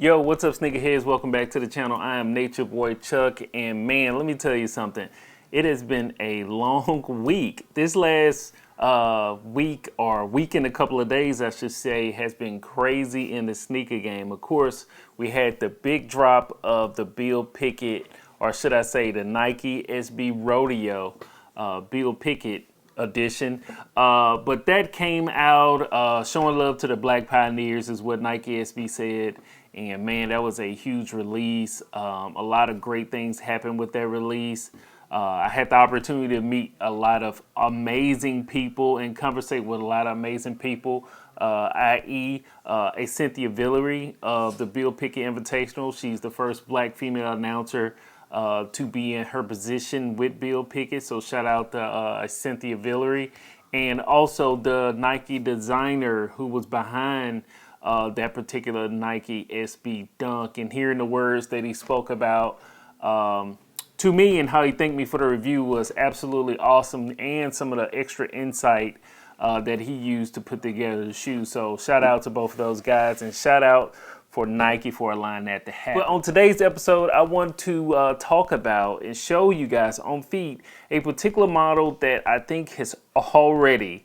Yo, what's up, sneakerheads? Welcome back to the channel. I am Nature Boy Chuck, and man, let me tell you something. It has been a long week. This last week and a couple of days, I should say, has been crazy in the sneaker game. Of course, we had the big drop of the Bill Pickett, or should I say the Nike SB Rodeo Bill Pickett edition. But that came out showing love to the Black Pioneers is what Nike SB said. And man, that was a huge release. A lot of great things happened with that release. I had the opportunity to meet a lot of amazing people and conversate with a lot of amazing people, i.e. A Cynthia Villery of the Bill Pickett Invitational. She's the first black female announcer to be in her position with Bill Pickett. So shout out to Cynthia Villery. And also the Nike designer who was behind that particular Nike SB Dunk, and hearing the words that he spoke about to me and how he thanked me for the review was absolutely awesome, and some of the extra insight that he used to put together the shoe. So shout out to both of those guys, and shout out for Nike for allowing that to happen. But on today's episode, I want to talk about and show you guys on feet a particular model that I think has already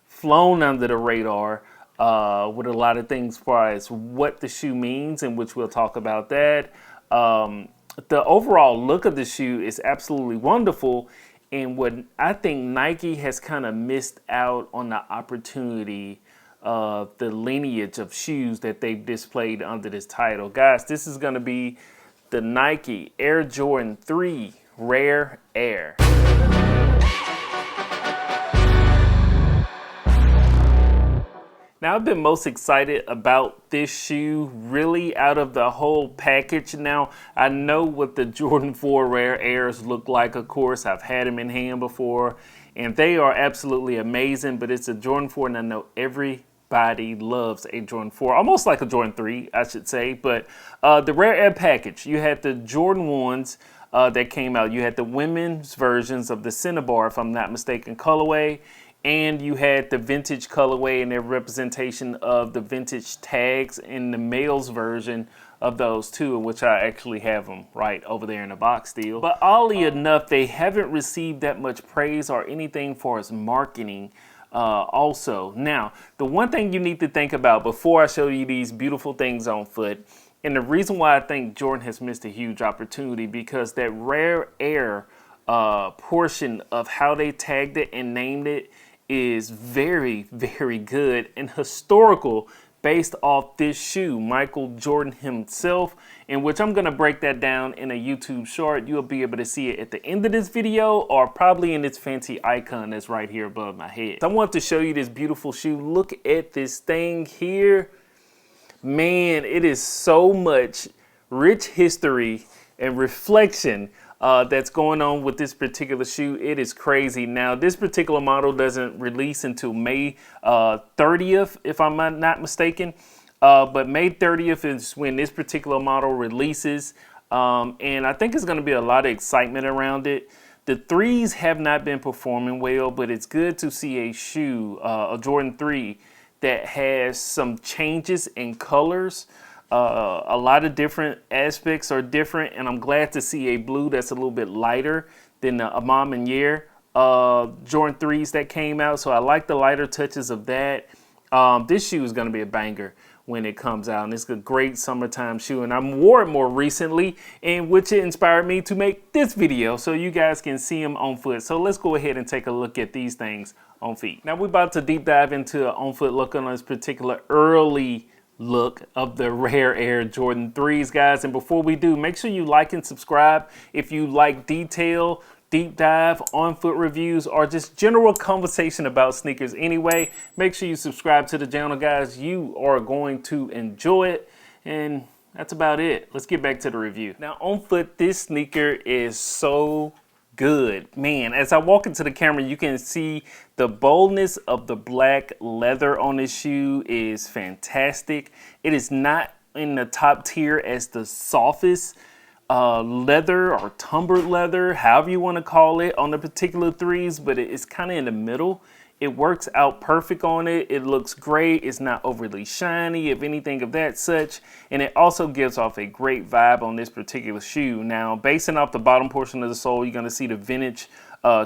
flown under the radar with a lot of things as far as what the shoe means, in which we'll talk about that. The overall look of the shoe is absolutely wonderful, and what I think Nike has kind of missed out on the opportunity of the lineage of shoes that they've displayed under this title. Guys, this is going to be the Nike Air Jordan 3 Rare Air. Now, I've been most excited about this shoe really out of the whole package. Now, I know what the Jordan 4 Rare Airs look like, of course. I've had them in hand before, and they are absolutely amazing, but it's a Jordan 4, and I know everybody loves a Jordan 4, almost like a Jordan 3, I should say. But the Rare Air package, you had the Jordan 1s that came out. You had the women's versions of the Cinnabar, if I'm not mistaken, colorway. And you had the vintage colorway and their representation of the vintage tags in the male's version of those too, in which I actually have them right over there in the box still. But oddly enough, they haven't received that much praise or anything for its marketing also. Now, the one thing you need to think about before I show you these beautiful things on foot, and the reason why I think Jordan has missed a huge opportunity, because that Rare Air portion of how they tagged it and named it is very, very good and historical based off this shoe, Michael Jordan himself, in which I'm going to break that down in a YouTube short. You'll be able to see it at the end of this video, or probably in its fancy icon that's right here above my head. So I want to show you this beautiful shoe. Look at this thing here. Man, it is so much rich history and reflection that's going on with this particular shoe. It is crazy. Now, this particular model doesn't release until May 30th, if I'm not mistaken. But May 30th is when this particular model releases. And I think it's going to be a lot of excitement around it. The 3s have not been performing well, but it's good to see a shoe, a Jordan 3, that has some changes in colors. A lot of different aspects are different, and I'm glad to see a blue that's a little bit lighter than the Imam and Yair Jordan 3s that came out. So I like the lighter touches of that. This shoe is going to be a banger when it comes out, and it's a great summertime shoe, and I wore it more recently, in which it inspired me to make this video so you guys can see them on foot. So let's go ahead and take a look at these things on feet. Now, we're about to deep dive into an on foot look on this particular early look of the Rare Air Jordan 3s, guys. And before we do, make sure you like and subscribe if you like detail, deep dive, on foot reviews, or just general conversation about sneakers anyway. Make sure you subscribe to the channel, guys. You are going to enjoy it. And that's about it. Let's get back to the review. Now, on foot, this sneaker is so good. Man, as I walk into the camera, you can see the boldness of the black leather on this shoe is fantastic. It is not in the top tier as the softest leather or tumbled leather, however you want to call it, on the particular 3s, but it's kind of in the middle. It works out perfect on it. It looks great. It's not overly shiny, if anything of that such. And it also gives off a great vibe on this particular shoe. Now, basing off the bottom portion of the sole, you're going to see the vintage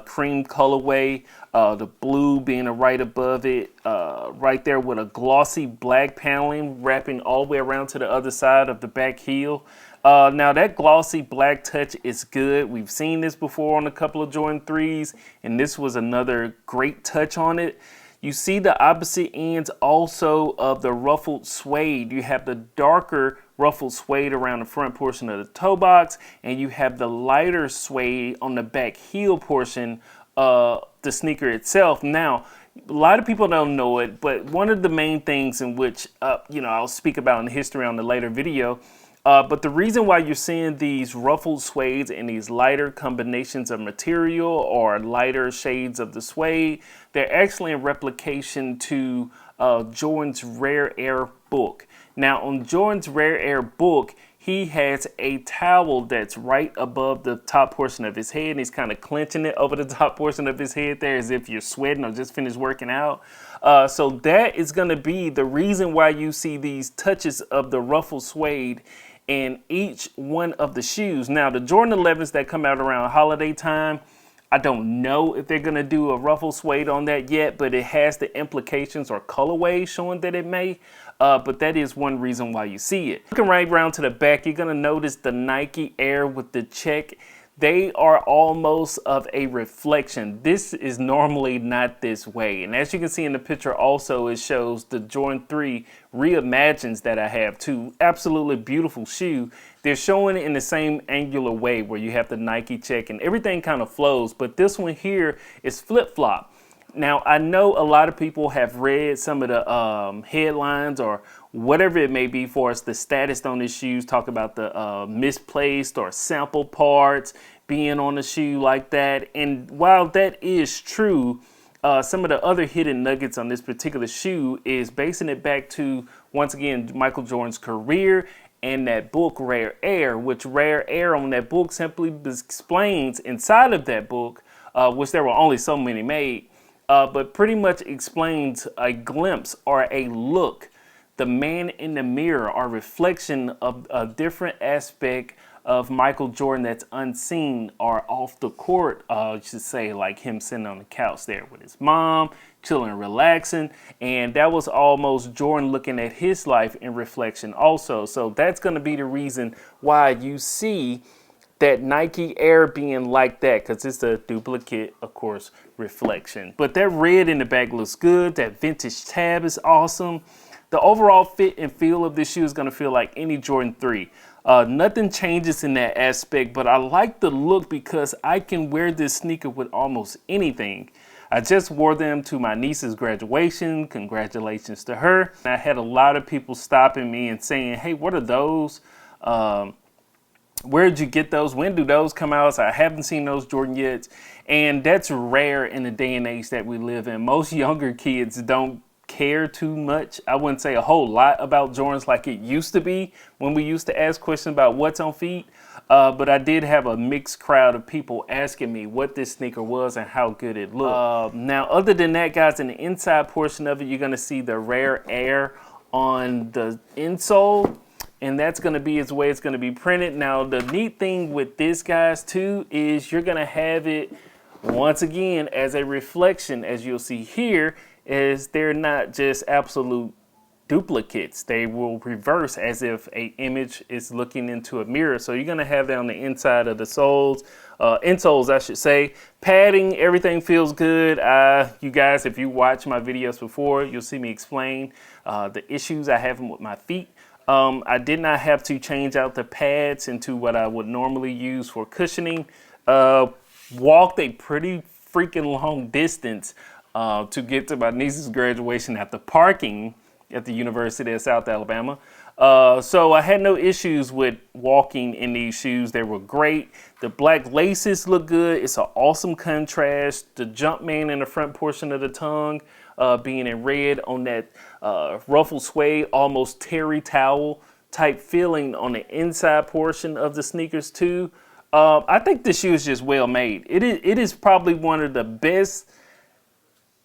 cream colorway, the blue being right above it, right there with a glossy black paneling wrapping all the way around to the other side of the back heel. Now that glossy black touch is good. We've seen this before on a couple of Jordan 3s, and this was another great touch on it. You see the opposite ends also of the ruffled suede. You have the darker ruffled suede around the front portion of the toe box, and you have the lighter suede on the back heel portion of the sneaker itself. Now, a lot of people don't know it, but one of the main things in which, I'll speak about in history on the later video, but the reason why you're seeing these ruffled suedes and these lighter combinations of material or lighter shades of the suede, they're actually in replication to Jordan's Rare Air book. Now on Jordan's Rare Air book, he has a towel that's right above the top portion of his head, and he's kind of clenching it over the top portion of his head there as if you're sweating or just finished working out. So that is going to be the reason why you see these touches of the ruffled suede in each one of the shoes. Now, the Jordan 11s that come out around holiday time, I don't know if they're going to do a ruffled suede on that yet, but it has the implications or colorways showing that it may. But that is one reason why you see it. Looking right around to the back, you're going to notice the Nike Air with the check. They are almost of a reflection. This is normally not this way. And as you can see in the picture also, it shows the Jordan 3 Reimagines that I have too. Absolutely beautiful shoe. They're showing it in the same angular way where you have the Nike check and everything kind of flows. But this one here is flip-flop. Now, I know a lot of people have read some of the headlines or whatever it may be for us, the status on these shoes, talk about the misplaced or sample parts being on the shoe like that. And while that is true, some of the other hidden nuggets on this particular shoe is basing it back to, once again, Michael Jordan's career and that book, Rare Air, which Rare Air on that book simply explains inside of that book, which there were only so many made, but pretty much explains a glimpse or a look, the man in the mirror, or reflection of a different aspect of Michael Jordan that's unseen or off the court. I should say, like him sitting on the couch there with his mom, chilling, relaxing. And that was almost Jordan looking at his life in reflection also. So that's going to be the reason why you see that Nike Air being like that, because it's a duplicate, of course, reflection. But that red in the back looks good. That vintage tab is awesome. The overall fit and feel of this shoe is going to feel like any Jordan 3. Nothing changes in that aspect, but I like the look because I can wear this sneaker with almost anything. I just wore them to my niece's graduation. Congratulations to her. I had a lot of people stopping me and saying, hey, what are those? Where did you get those? When do those come out? So I haven't seen those Jordan yet. And that's rare in the day and age that we live in. Most younger kids don't care too much. I wouldn't say a whole lot about Jordans like it used to be when we used to ask questions about what's on feet. But I did have a mixed crowd of people asking me what this sneaker was and how good it looked. Now, other than that, guys, in the inside portion of it, you're going to see the Rare Air on the insole. And that's going to be the way it's going to be printed. Now, the neat thing with this, guys, too, is you're going to have it, once again, as a reflection, as you'll see here, is they're not just absolute duplicates. They will reverse as if an image is looking into a mirror. So you're going to have that on the inside of the soles, insoles, I should say. Padding, everything feels good. You guys, if you watch my videos before, you'll see me explain the issues I have with my feet. I did not have to change out the pads into what I would normally use for cushioning. Walked a pretty freaking long distance to get to my niece's graduation after parking at the University of South Alabama. So I had no issues with walking in these shoes. They were great. The black laces look good. It's an awesome contrast. The Jumpman in the front portion of the tongue being in red on that ruffled suede, almost terry towel type feeling on the inside portion of the sneakers too. I think this shoe is just well made. It is probably one of the best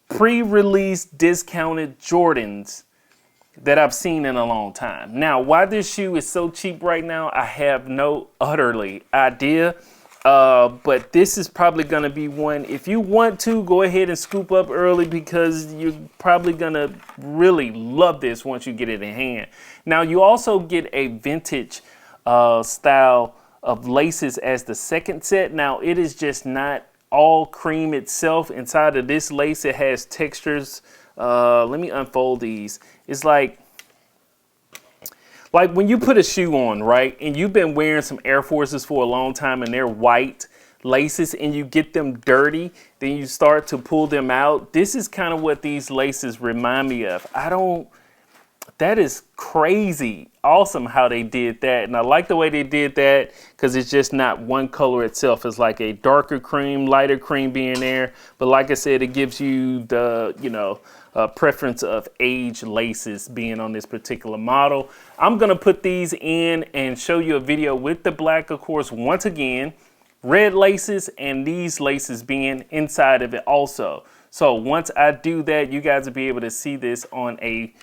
pre-release discounted Jordans that I've seen in a long time. Now, why this shoe is so cheap right now, I have no utterly idea. But this is probably going to be one, if you want to, go ahead and scoop up early because you're probably going to really love this once you get it in hand. Now, you also get a vintage style of laces as the second set. Now, it is just not all cream itself. Inside of this lace, it has textures. Let me unfold these. It's like when you put a shoe on, right, and you've been wearing some Air Forces for a long time and they're white laces and you get them dirty, then you start to pull them out. This is kind of what these laces remind me of. That is crazy awesome how they did that. And I like the way they did that because it's just not one color itself. It's like a darker cream, lighter cream being there. But like I said, it gives you the, preference of age laces being on this particular model. I'm going to put these in and show you a video with the black, of course, once again, red laces and these laces being inside of it also. So once I do that, you guys will be able to see this on a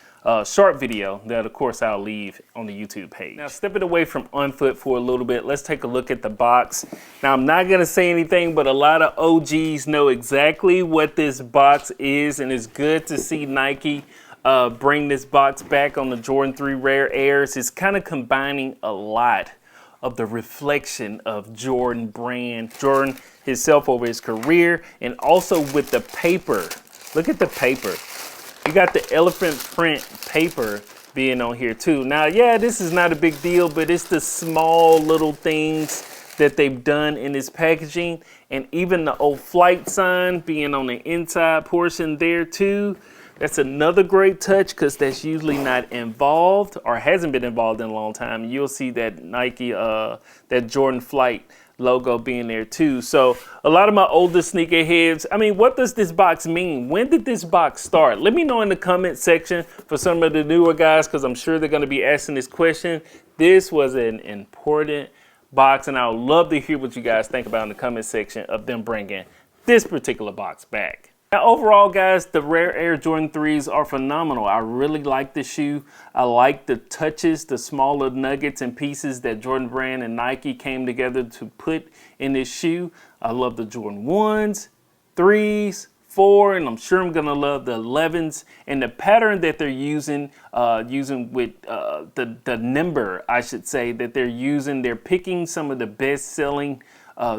short video that, of course, I'll leave on the YouTube page. Now, stepping away from on foot for a little bit, let's take a look at the box. Now, I'm not going to say anything, but a lot of OGs know exactly what this box is, and it's good to see Nike bring this box back on the Jordan 3 Rare Airs. It's kind of combining a lot of the reflection of Jordan brand, Jordan himself over his career, and also with the paper. Look at the paper. You got the elephant print paper being on here too. Now, yeah, this is not a big deal, but it's the small little things that they've done in this packaging. And even the old flight sign being on the inside portion there too. That's another great touch because that's usually not involved or hasn't been involved in a long time. You'll see that Nike, that Jordan Flight logo being there too. So a lot of my older sneakerheads, I mean, what does this box mean? When did this box start? Let me know in the comment section for some of the newer guys, because I'm sure they're going to be asking this question. This was an important box, and I would love to hear what you guys think about in the comment section of them bringing this particular box back. Now, overall, guys, the Rare Air Jordan 3s are phenomenal. I really like the shoe. I like the touches, the smaller nuggets and pieces that Jordan Brand and Nike came together to put in this shoe. I love the Jordan 1s, 3s, 4, and I'm sure I'm going to love the 11s. And the pattern that they're using with the number, I should say, that they're using. They're picking some of the best-selling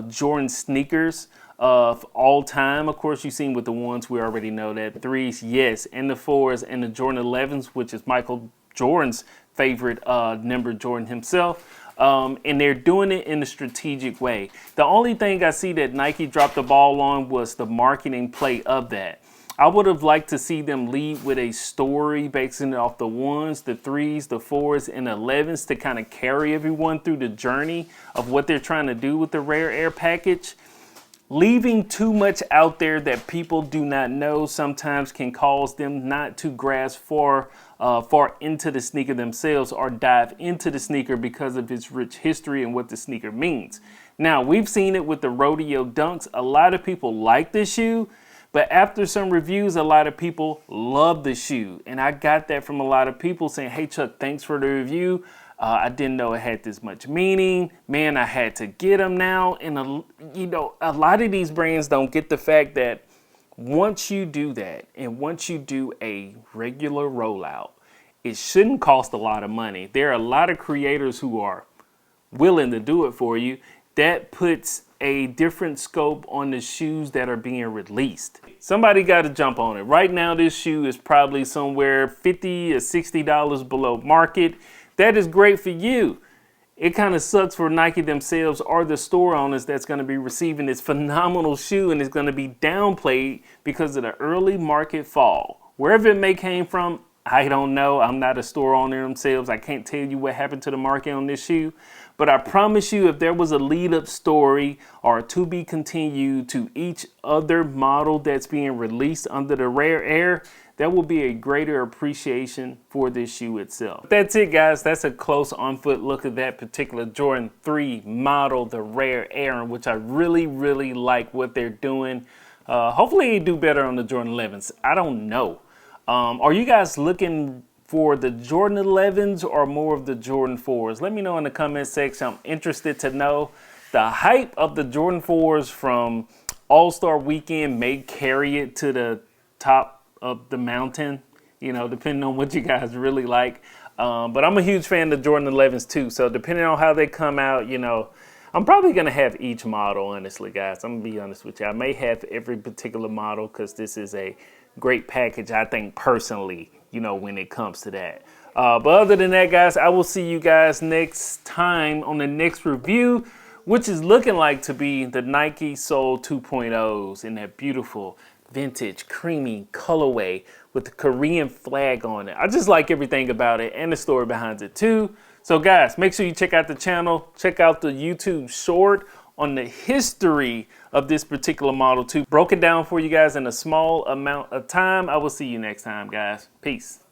Jordan sneakers of all time. Of course, you've seen with the ones we already know that 3s, yes, and the 4s and the Jordan 11s, which is Michael Jordan's favorite number, Jordan himself. And they're doing it in a strategic way. The only thing I see that Nike dropped the ball on was the marketing play of that. I would have liked to see them lead with a story basing it off the 1s, the 3s, the 4s, and the 11s to kind of carry everyone through the journey of what they're trying to do with the Rare Air package. Leaving too much out there that people do not know sometimes can cause them not to grasp far into the sneaker themselves or dive into the sneaker because of its rich history and what the sneaker means. Now, we've seen it with the RETEO Dunks. A lot of people like the shoe, but after some reviews, a lot of people love the shoe. And I got that from a lot of people saying, hey, Chuck, thanks for the review. I didn't know it had this much meaning. Man, I had to get them now. And, a lot of these brands don't get the fact that once you do that and once you do a regular rollout, it shouldn't cost a lot of money. There are a lot of creators who are willing to do it for you. That puts a different scope on the shoes that are being released. Somebody got to jump on it. Right now, this shoe is probably somewhere $50 or $60 below market. That is great for you. It kind of sucks for Nike themselves or the store owners that's going to be receiving this phenomenal shoe, and it's going to be downplayed because of the early market fall. Wherever it may came from, I don't know. I'm not a store owner themselves. I can't tell you what happened to the market on this shoe. But I promise you, if there was a lead-up story or to be continued to each other model that's being released under the Rare Air, there will be a greater appreciation for this shoe itself. That's it, guys. That's a close on-foot look at that particular Jordan 3 model, the Rare Air, which I really, really like what they're doing. Hopefully they do better on the Jordan 11s. I don't know. Are you guys looking for the Jordan 11s or more of the Jordan 4s? Let me know in the comment section. I'm interested to know. The hype of the Jordan 4s from All-Star Weekend may carry it to the top of the mountain, you know, depending on what you guys really like. But I'm a huge fan of the Jordan 11s too. So depending on how they come out, you know, I'm probably going to have each model, honestly, guys. I'm going to be honest with you. I may have every particular model because this is a great package, I think, personally, you know, when it comes to that. But other than that, guys, I will see you guys next time on the next review, which is looking like to be the Nike Soul 2.0s in that beautiful vintage creamy colorway with the Korean flag on it. I just like everything about it and the story behind it too. So guys, make sure you check out the channel, check out the YouTube short on the history of this particular model too. Broken down for you guys in a small amount of time. I will see you next time, guys. Peace.